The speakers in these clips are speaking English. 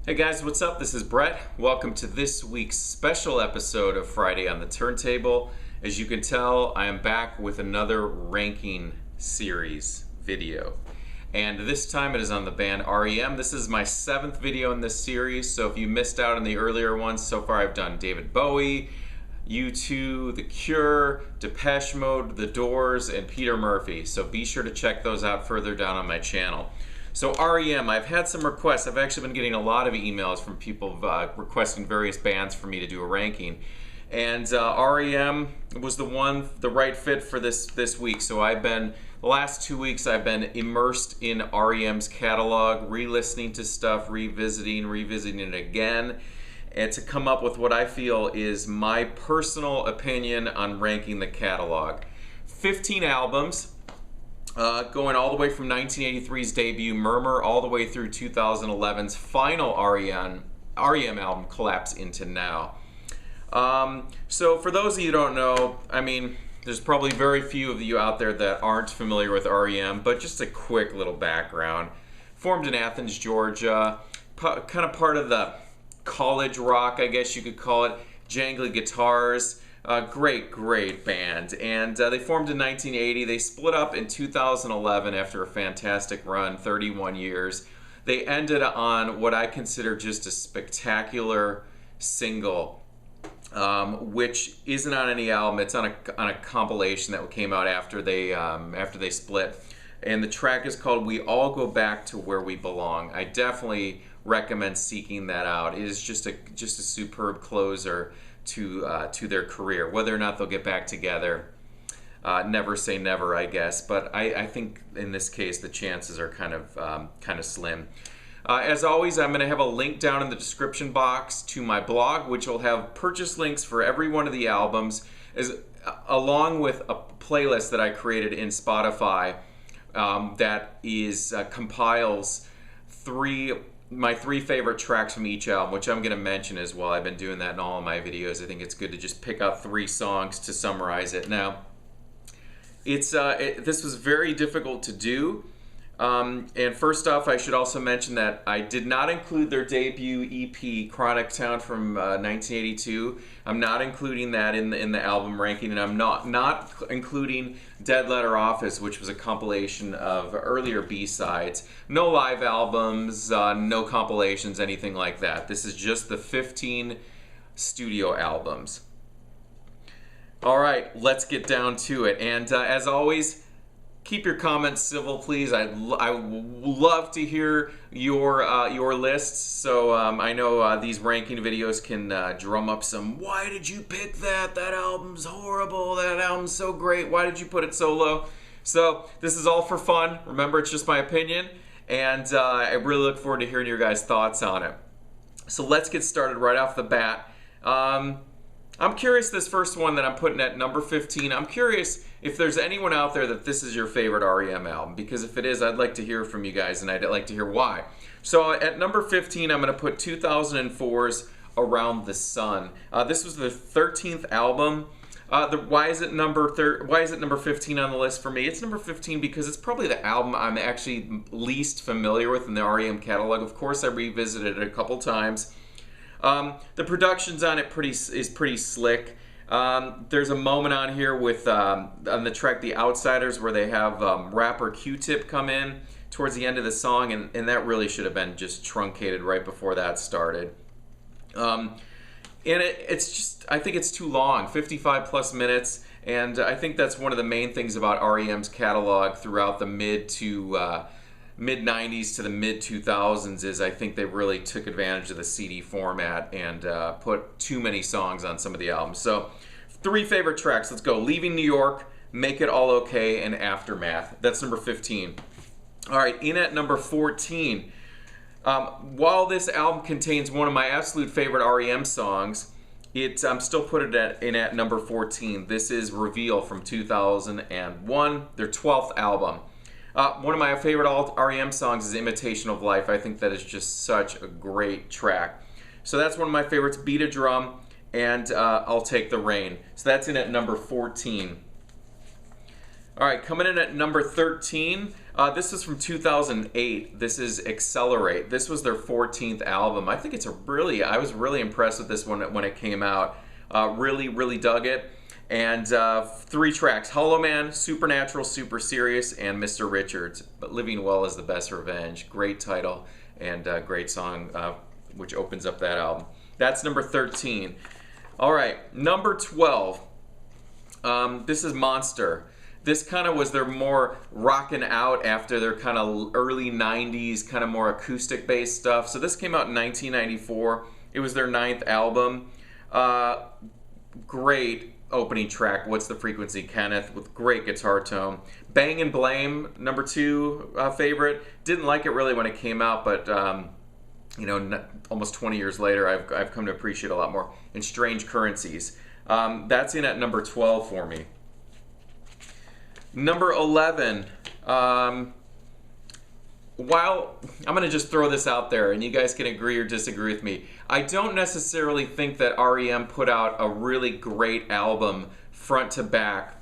Hey guys, what's up? This is Brett. Welcome to this week's special episode of Friday on the Turntable. As you can tell, I am back with another ranking series video. And this time it is on the band R.E.M. This is my 7th video in this series, so if you missed out on the earlier ones, so far I've done David Bowie, U2, The Cure, Depeche Mode, The Doors, and Peter Murphy. So be sure to check those out further down on my channel. So R.E.M., I've had some requests. I've actually been getting a lot of emails from people requesting various bands for me to do a ranking. And R.E.M. was the right fit for this week. So the last 2 weeks I've been immersed in R.E.M.'s catalog, re-listening to stuff, revisiting it again, and to come up with what I feel is my personal opinion on ranking the catalog. 15 albums. Going all the way from 1983's debut, Murmur, all the way through 2011's final R.E.M. album, Collapse Into Now. So for those of you who don't know, I mean, there's probably very few of you out there that aren't familiar with R.E.M., but just a quick little background. Formed in Athens, Georgia, kind of part of the college rock, I guess you could call it, jangly guitars. Great band. And they formed in 1980. They split up in 2011 after a fantastic run, 31 years. They ended on what I consider just a spectacular single, which isn't on any album. It's on a compilation that came out after they split. And the track is called We All Go Back to Where We Belong. I definitely recommend seeking that out. It is just a superb closer to their career. Whether or not they'll get back together, never say never, I guess. But I think in this case the chances are kind of slim. As always, I'm going to have a link down in the description box to my blog, which will have purchase links for every one of the albums, along with a playlist that I created in Spotify that compiles my three favorite tracks from each album, which I'm going to mention as well. I've been doing that in all of my videos. I think it's good to just pick out 3 songs to summarize it. Now, this was very difficult to do. And first off, I should also mention that I did not include their debut EP, Chronic Town from 1982. I'm not including that in the album ranking, and I'm not including Dead Letter Office, which was a compilation of earlier B-sides. No live albums, no compilations, anything like that. This is just the 15 studio albums. All right, let's get down to it. And as always, keep your comments civil, please. I love to hear your lists. So I know these ranking videos can drum up some, why did you pick that? That album's horrible. That album's so great. Why did you put it so low? So this is all for fun. Remember, it's just my opinion. And I really look forward to hearing your guys' thoughts on it. So let's get started right off the bat. I'm curious, this first one that I'm putting at number 15, I'm curious if there's anyone out there that this is your favorite R.E.M. album, because if it is, I'd like to hear from you guys, and I'd like to hear why. So at number 15, I'm going to put 2004's Around the Sun. This was the 13th album. Why is it number 15 on the list for me? It's number 15 because it's probably the album I'm actually least familiar with in the R.E.M. catalog. Of course, I revisited it a couple times. The production's on it is pretty slick. There's a moment on here with on the track The Outsiders where they have rapper Q-Tip come in towards the end of the song, and that really should have been just truncated right before that started. And it's just, I think it's too long, 55 plus minutes, and I think that's one of the main things about R.E.M.'s catalog throughout the mid-90s to the mid-2000s is I think they really took advantage of the CD format and put too many songs on some of the albums. So 3 favorite tracks, let's go. Leaving New York, Make It All Okay, and Aftermath. That's number 15. All right, in at number 14. While this album contains one of my absolute favorite R.E.M. songs, I'm still putting it in at number 14. This is Reveal from 2001, their 12th album. One of my favorite R.E.M. songs is Imitation of Life. I think that is just such a great track. So that's one of my favorites, Beat a Drum, and I'll Take the Rain. So that's in at number 14. All right, coming in at number 13, This is from 2008. This is Accelerate. This was their 14th album. I think I was really impressed with this one when it came out. Really dug it. And 3 tracks: Hollow Man, Supernatural, Super Serious, and Mr. Richards. But Living Well is the Best Revenge. Great title and great song, which opens up that album. That's number 13. All right, number 12. This is Monster. This kind of was their more rockin' out after their kind of early 90s, kind of more acoustic based stuff. So this came out in 1994. It was their 9th album. Great opening track, What's the Frequency, Kenneth, with great guitar tone. Bang and Blame, number 2 favorite. Didn't like it really when it came out, but you know, almost 20 years later, I've come to appreciate it a lot more. And Strange Currencies. That's in at number 12 for me. Number 11. While I'm going to just throw this out there, and you guys can agree or disagree with me, I don't necessarily think that R.E.M. put out a really great album front to back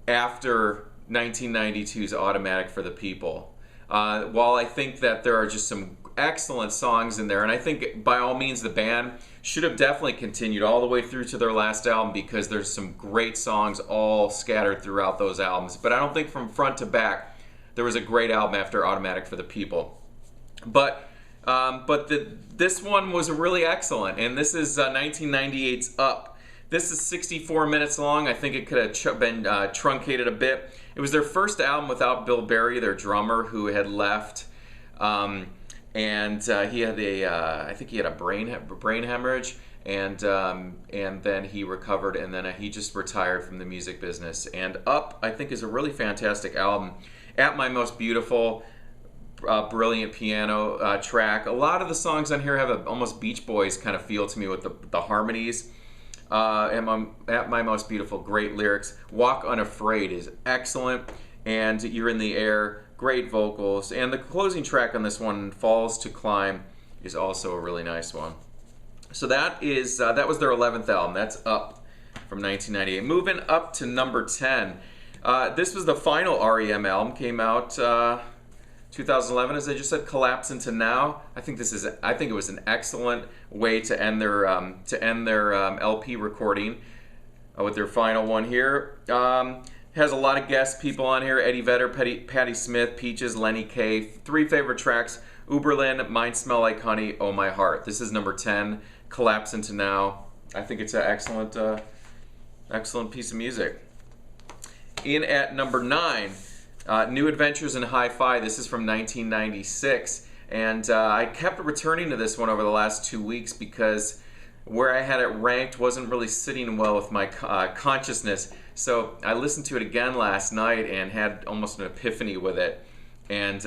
after 1992's Automatic for the People. While I think that there are just some excellent songs in there, and I think by all means the band should have definitely continued all the way through to their last album, because there's some great songs all scattered throughout those albums. But I don't think from front to back there was a great album after Automatic for the People. But this one was really excellent, and this is 1998's Up. This is 64 minutes long. I think it could have been truncated a bit. It was their first album without Bill Berry, their drummer, who had left, and he had I think he had a brain hemorrhage, and then he recovered, and then he just retired from the music business. And Up, I think, is a really fantastic album. At My Most Beautiful, brilliant piano track. A lot of the songs on here have a almost Beach Boys kind of feel to me with the harmonies. At My Most Beautiful, great lyrics. Walk Unafraid is excellent, and You're in the Air, great vocals. And the closing track on this one, Falls to Climb, is also a really nice one. So that is that was their 11th album. That's Up from 1998. Moving up to number 10. This was the final R.E.M. album. Came out 2011, as I just said. Collapse Into Now. I think it was an excellent way to end their LP recording with their final one here. Has a lot of guest people on here: Eddie Vedder, Patti Smith, Peaches, Lenny Kaye. 3 favorite tracks: Uberlin, Mine Smell Like Honey, Oh My Heart. This is number 10. Collapse Into Now. I think it's an excellent piece of music. In at number 9, New Adventures in Hi-Fi. This is from 1996, and I kept returning to this one over the last 2 weeks because where I had it ranked wasn't really sitting well with my consciousness. So I listened to it again last night and had almost an epiphany with it, and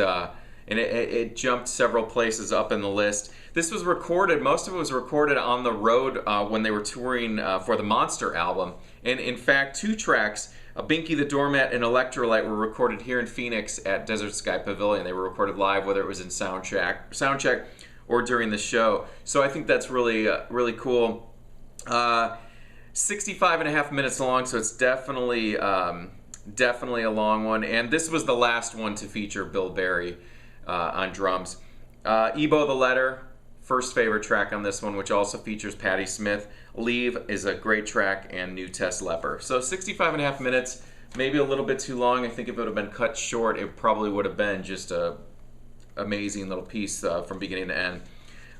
it jumped several places up in the list. This was recorded, most of it was recorded on the road when they were touring for the Monster album, and in fact 2 tracks, Binky the Doormat and Electrolyte, were recorded here in Phoenix at Desert Sky Pavilion. They were recorded live, whether it was in soundcheck or during the show. So I think that's really cool. 65.5 minutes long, so it's definitely a long one. And this was the last one to feature Bill Berry on drums. Ebo the Letter, first favorite track on this one, which also features Patti Smith. Leave is a great track, and New Test Leper. So 65.5 minutes, maybe a little bit too long. I think if it would have been cut short, it probably would have been just a amazing little piece from beginning to end.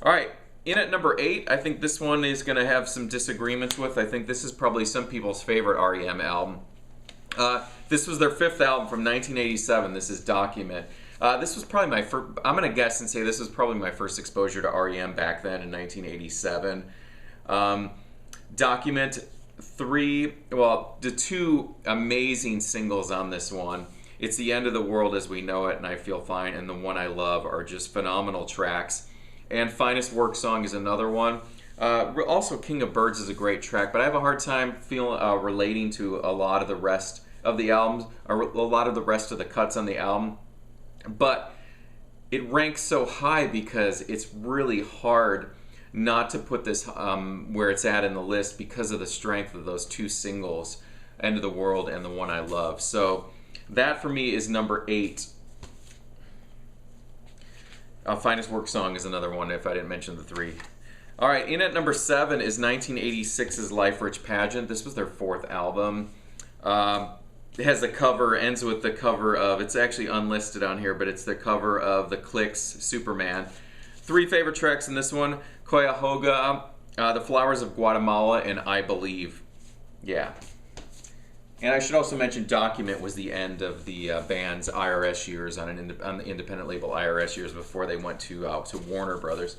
All right, in at number 8, I think this one is going to have some disagreements with. I think this is probably some people's favorite R.E.M. album. This was their 5th album from 1987. This is Document. This was probably my first, I'm going to guess and say this was probably my first exposure to R.E.M. back then in 1987. Document, the 2 amazing singles on this one. It's The End of the World as We Know It and I Feel Fine, and The One I Love are just phenomenal tracks. And Finest Work Song is another one. Also, King of Birds is a great track, but I have a hard time relating to a lot of the rest of the albums, or a lot of the rest of the cuts on the album. But it ranks so high because it's really hard not to put this where it's at in the list because of the strength of those 2 singles, End of the World and The One I Love. So that for me is number 8 Finest Work Song is another one if I didn't mention the three. All right, in at number 7 is 1986's Life Rich Pageant. This was their 4th album. It has the cover, ends with the cover of, it's actually unlisted on here, but it's the cover of the Clicks Superman. 3 favorite tracks in this one: Cuyahoga, The Flowers of Guatemala, and I Believe. Yeah. And I should also mention Document was the end of the band's IRS years on the independent label IRS years before they went to Warner Brothers.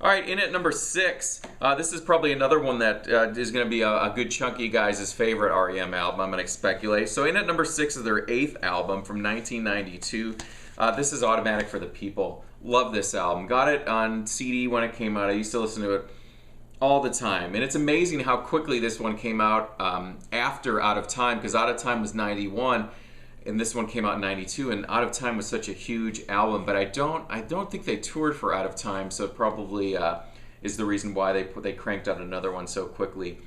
All right, in at number 6, this is probably another one that is going to be a good chunk of you guys' favorite R.E.M. album, I'm going to speculate. So in at number 6 is their 8th album from 1992. This is Automatic for the People. Love this album. Got it on CD when it came out. I used to listen to it all the time. And it's amazing how quickly this one came out after Out of Time, because Out of Time was 91. And this one came out in 92, and Out of Time was such a huge album, but I don't think they toured for Out of Time, so it probably is the reason why they cranked out another one so quickly.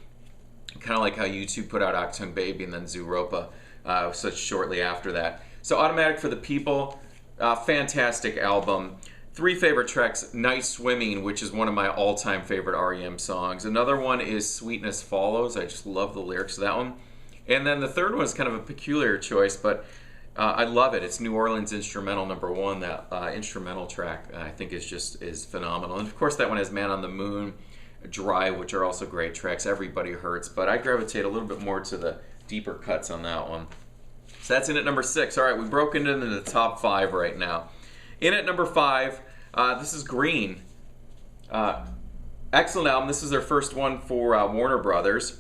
Kind of like how U2 put out Octung Baby and then Zooropa such shortly after that. So Automatic for the People, fantastic album. 3 favorite tracks: Night Swimming, which is one of my all-time favorite R.E.M. songs. Another one is Sweetness Follows. I just love the lyrics of that one. And then the third one is kind of a peculiar choice, but I love it. It's New Orleans Instrumental number 1. That instrumental track I think is phenomenal. And of course that one has Man on the Moon, Drive, which are also great tracks. Everybody Hurts, but I gravitate a little bit more to the deeper cuts on that one. So that's in at number 6. All right, we broke into the top 5 right now. In at number 5, this is Green. Excellent album. This is their first one for Warner Brothers.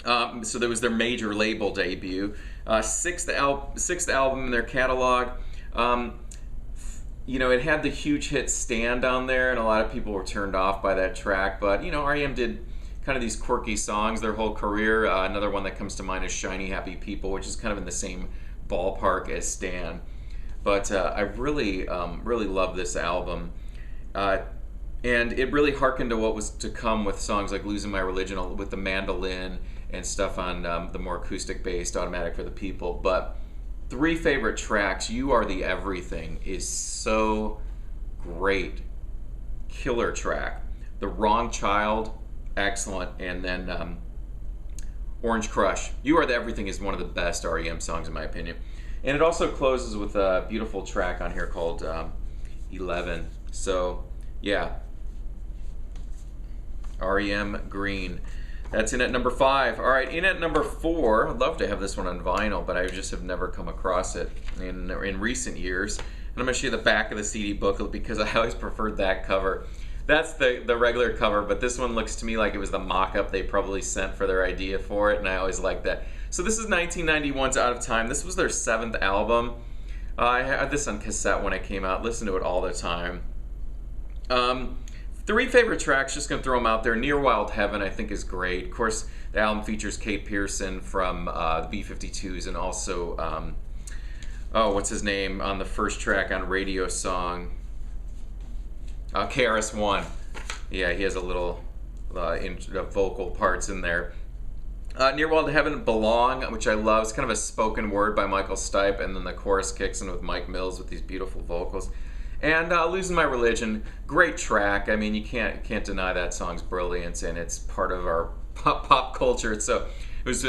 So that was their major label debut. Sixth album in their catalog. You know, it had the huge hit Stand on there, and a lot of people were turned off by that track. But, you know, R.E.M. did kind of these quirky songs their whole career. Another one that comes to mind is Shiny Happy People, which is kind of in the same ballpark as Stand. But I really love this album. And it really harkened to what was to come with songs like Losing My Religion with the mandolin and stuff on the more acoustic-based Automatic for the People. But 3 favorite tracks: You Are the Everything is so great. Killer track. The Wrong Child, excellent. And then Orange Crush. You Are the Everything is one of the best R.E.M. songs in my opinion. And it also closes with a beautiful track on here called 11. So, yeah. R.E.M. Green. That's in at number 5. All right, in at number 4. I'd love to have this one on vinyl, but I just have never come across it in recent years. And I'm going to show you the back of the CD booklet because I always preferred that cover. That's the regular cover, but this one looks to me like it was the mock-up they probably sent for their idea for it, and I always like that. So this is 1991's Out of Time. This was their 7th album. I had this on cassette when it came out. Listened to it all the time. 3 favorite tracks, just going to throw them out there. Near Wild Heaven, I think, is great. Of course, the album features Kate Pearson from the B-52s and also, what's his name, on the first track on Radio Song. KRS-One. Yeah, he has a little vocal parts in there. Near Wild Heaven, Belong, which I love. It's kind of a spoken word by Michael Stipe, and then the chorus kicks in with Mike Mills with these beautiful vocals. And Losing My Religion, great track. I mean, you can't deny that song's brilliance, and it's part of our pop culture. So it was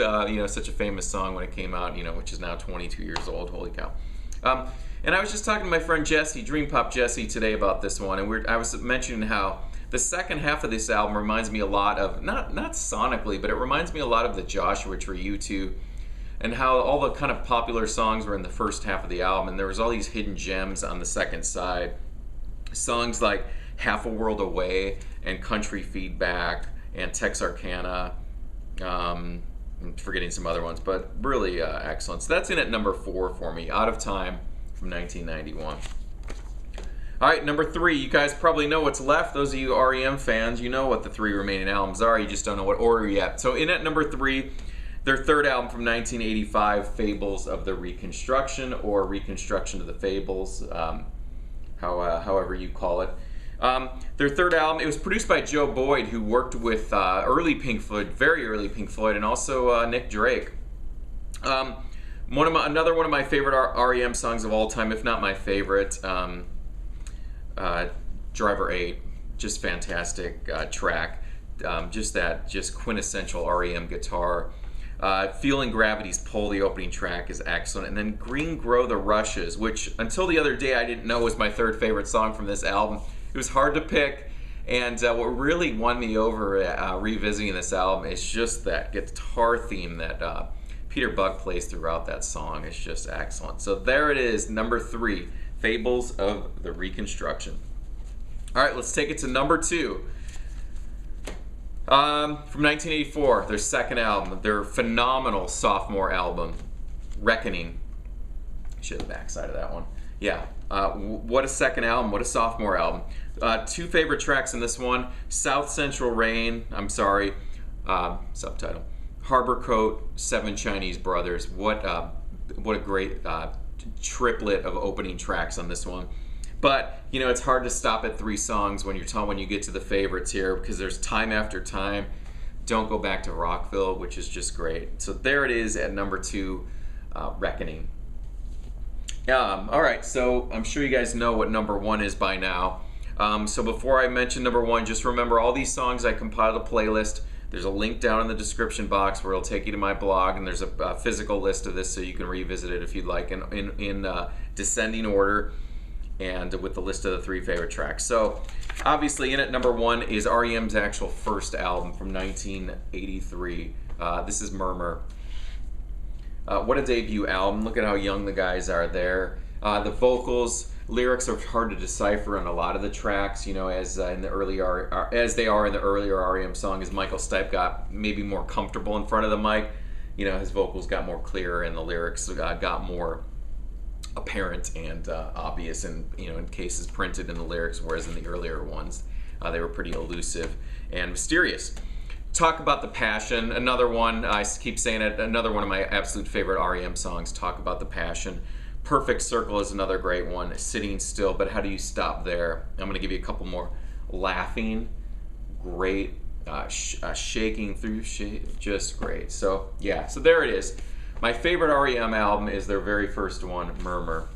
such a famous song when it came out, which is now 22 years old. Holy cow! And I was just talking to my friend Jesse, Dream Pop Jesse, today about this one, and I was mentioning how the second half of this album reminds me a lot of, not sonically, but it reminds me a lot of the Joshua Tree, U2, and how all the kind of popular songs were in the first half of the album, and there was all these hidden gems on the second side. Songs like Half a World Away and Country Feedback and Texarkana. I'm forgetting some other ones, but really excellent. So that's in at number 4 for me, Out of Time from 1991. All right, number 3. You guys probably know what's left. Those of you R.E.M. fans, you know what the 3 remaining albums are. You just don't know what order yet. So in at number 3, their 3rd album from 1985, Fables of the Reconstruction, or Reconstruction of the Fables, however you call it. Their 3rd album, it was produced by Joe Boyd, who worked with early Pink Floyd, very early Pink Floyd, and also Nick Drake. Another one of my favorite R.E.M. songs of all time, if not my favorite. Driver 8, just fantastic track. Just quintessential R.E.M. guitar. Feeling Gravity's Pull, the opening track, is excellent. And then Green Grow the Rushes, which until the other day I didn't know was my third favorite song from this album. It was hard to pick, and what really won me over revisiting this album is just that guitar theme that Peter Buck plays throughout that song. It's just excellent. So there it is, number 3, Fables of the Reconstruction. All right, let's take it to number 2. From 1984, their second album, their phenomenal sophomore album, Reckoning. Show the backside of that one. Yeah, what a second album, what a sophomore album. 2 favorite tracks in this one, South Central Rain, subtitle, Harbor Coat, Seven Chinese Brothers. What a great triplet of opening tracks on this one. But, you know, it's hard to stop at 3 songs when you get to the favorites here, because there's Time After Time, Don't Go Back to Rockville, which is just great. So there it is at number 2, Reckoning. All right, so I'm sure you guys know what number 1 is by now. So before I mention number 1, just remember all these songs I compiled a playlist. There's a link down in the description box where it'll take you to my blog, and there's a physical list of this so you can revisit it if you'd like in descending order, and with the list of the 3 favorite tracks. So obviously in at number 1 is R.E.M's actual first album from 1983. This is Murmur. What a debut album. Look at how young the guys are there. The vocals, lyrics are hard to decipher on a lot of the tracks, you know, as they are in the earlier R.E.M. song, as Michael Stipe got maybe more comfortable in front of the mic. You know, his vocals got more clear and the lyrics got more apparent and obvious, and in cases printed in the lyrics, whereas in the earlier ones they were pretty elusive and mysterious. Talk About the Passion, another one, I keep saying it, another one of my absolute favorite R.E.M. songs, Talk About the Passion. Perfect Circle is another great one, Sitting Still, but how do you stop there? I'm going to give you a couple more. Laughing, great, Shaking Through, just great. So yeah, so there it is. My favorite R.E.M. album is their very first one, Murmur.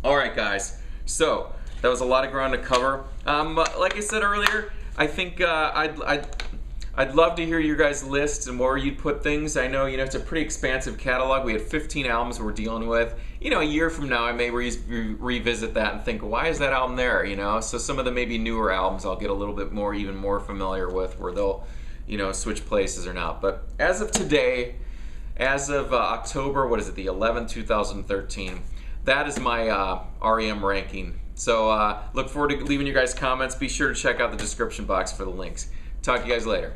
All right, guys. So that was a lot of ground to cover. Like I said earlier, I think I'd love to hear your guys' lists and where you'd put things. I know it's a pretty expansive catalog. We had 15 albums we're dealing with. A year from now, I may revisit that and think, why is that album there? So some of the maybe newer albums I'll get a little bit more, even more familiar with, where they'll, switch places or not. But as of today, as of October, the 11th, 2013, that is my R.E.M. ranking. So look forward to leaving your guys' comments. Be sure to check out the description box for the links. Talk to you guys later.